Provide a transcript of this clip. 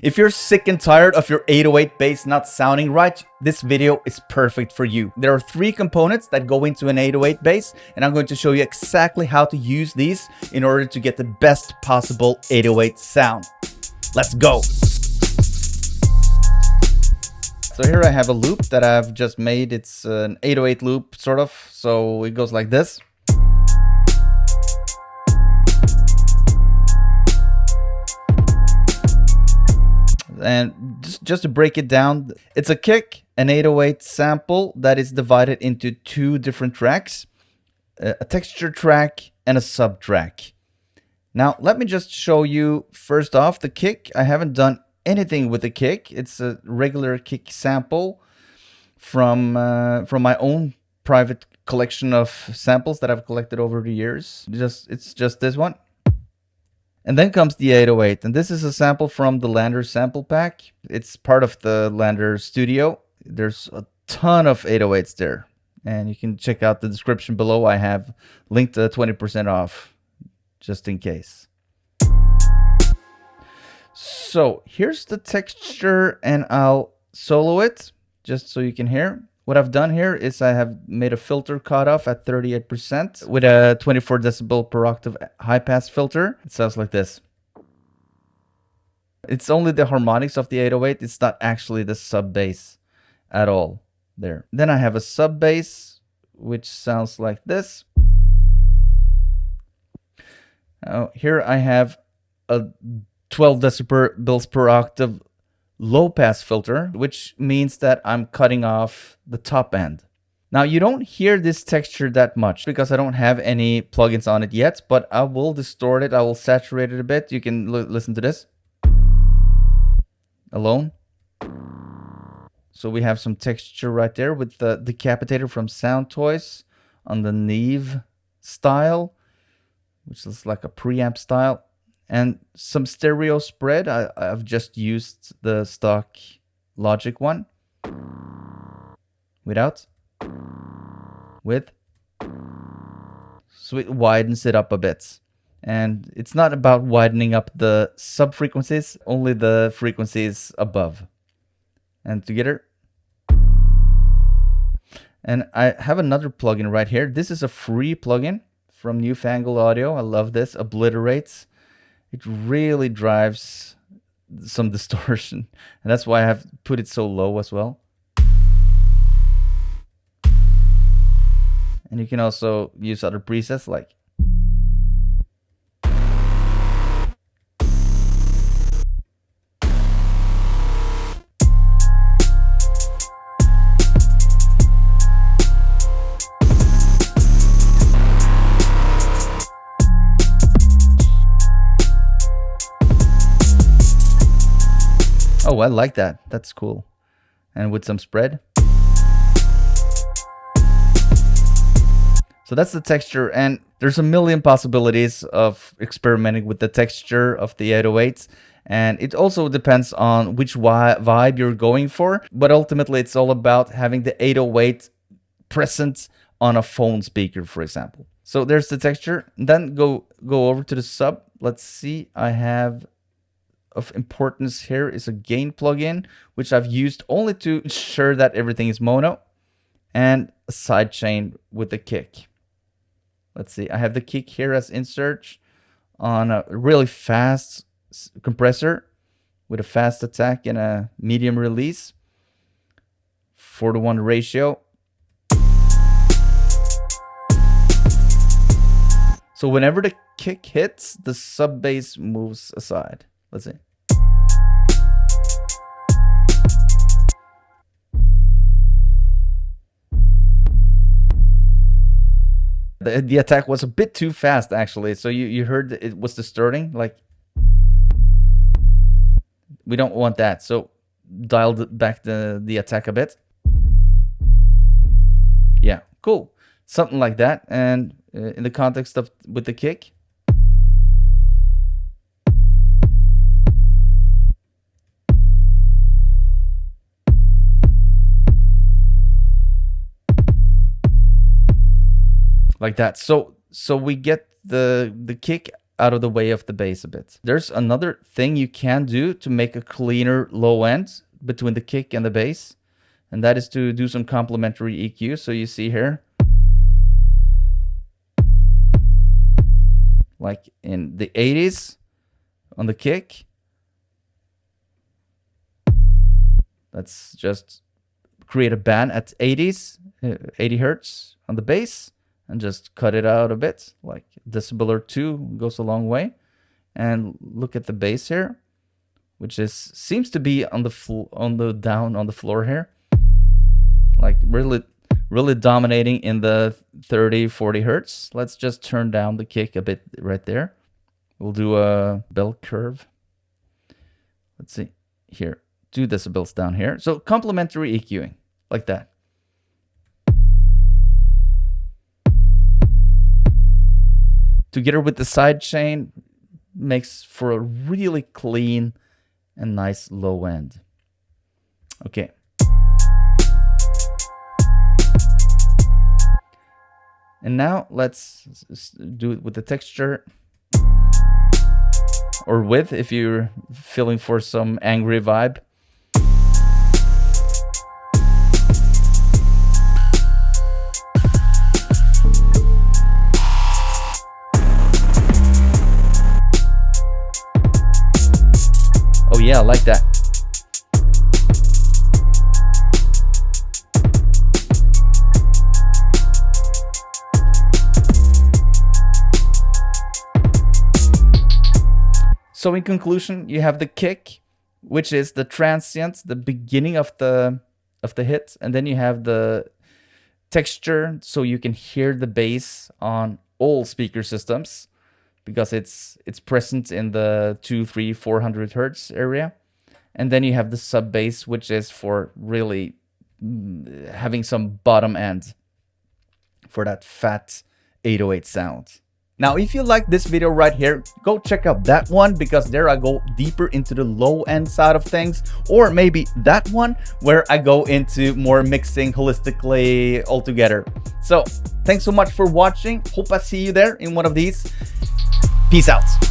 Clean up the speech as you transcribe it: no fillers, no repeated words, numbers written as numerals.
If you're sick and tired of your 808 bass not sounding right, this video is perfect for you. There are 3 components that go into an 808 bass, and I'm going to show you exactly how to use these in order to get the best possible 808 sound. Let's go! So here I have a loop that I've just made. It's an 808 loop, sort of, so it goes like this. And just to break it down, it's a kick, an 808 sample that is divided into 2 different tracks, a texture track and a sub track. Now, let me just show you first off the kick. I haven't done anything with the kick. It's a regular kick sample from my own private collection of samples that I've collected over the years. It's just this one. And then comes the 808, and this is a sample from the Lander sample pack. It's part of the Lander studio. There's a ton of 808s there, and you can check out the description below. I have linked 20% off, just in case. So here's the texture, and I'll solo it, just so you can hear. What I've done here is I have made a filter cutoff at 38% with a 24 decibel per octave high pass filter. It sounds like this. It's only the harmonics of the 808. It's not actually the sub bass at all there. Then I have a sub bass, which sounds like this. Here I have a 12 decibels per octave low pass filter, which means that I'm cutting off the top end. Now you don't hear this texture that much because I don't have any plugins on it yet, but I will distort it. I will saturate it a bit. You can listen to this alone. So we have some texture right there with the decapitator from Sound Toys on the Neve style, which is like a preamp style. And some stereo spread. I've just used the stock Logic one. Without. With. So it widens it up a bit. And it's not about widening up the sub frequencies, only the frequencies above. And together. And I have another plugin right here. This is a free plugin from Newfangled Audio. I love this. Obliterates. It really drives some distortion, and that's why I have put it so low as well. And you can also use other presets like oh, I like that. That's cool. And with some spread. So that's the texture, and there's a million possibilities of experimenting with the texture of the 808s. And it also depends on which vibe you're going for. But ultimately, it's all about having the 808 present on a phone speaker, for example. So there's the texture. Then go over to the sub. Let's see. I have of importance here is a gain plugin, which I've used only to ensure that everything is mono, and a sidechain with the kick. Let's see, I have the kick here as insert on a really fast compressor with a fast attack and a medium release, 4:1 ratio. So whenever the kick hits, the sub bass moves aside. Let's see. The attack was a bit too fast, actually. So you heard it was distorting. Like, we don't want that. So dialed back the attack a bit. Yeah, cool. Something like that. And in the context of with the kick. Like that. So we get the kick out of the way of the bass a bit. There's another thing you can do to make a cleaner low end between the kick and the bass, and that is to do some complementary EQ. So you see here, like in the 80s on the kick, let's just create a band at 80 hertz on the bass and just cut it out a bit, like decibel or 2 goes a long way. And look at the bass here, which seems to be on the down on the floor here, like really dominating in the 30-40 hertz. Let's just turn down the kick a bit right there. We'll do a bell curve. Let's see here, 2 decibels down here. So complementary EQing like that. Together with the side chain makes for a really clean and nice low end. Okay. And now let's do it with the texture, or with, if you're feeling for some angry vibe. Oh yeah, I like that. So in conclusion, you have the kick, which is the transient, the beginning of the hit, and then you have the texture, so you can hear the bass on all speaker systems because it's present in the 200, 300, 400 hertz area. And then you have the sub bass, which is for really having some bottom end for that fat 808 sound. Now, if you like this video right here, go check out that one, because there I go deeper into the low end side of things, or maybe that one where I go into more mixing holistically altogether. So thanks so much for watching. Hope I see you there in one of these. Peace out.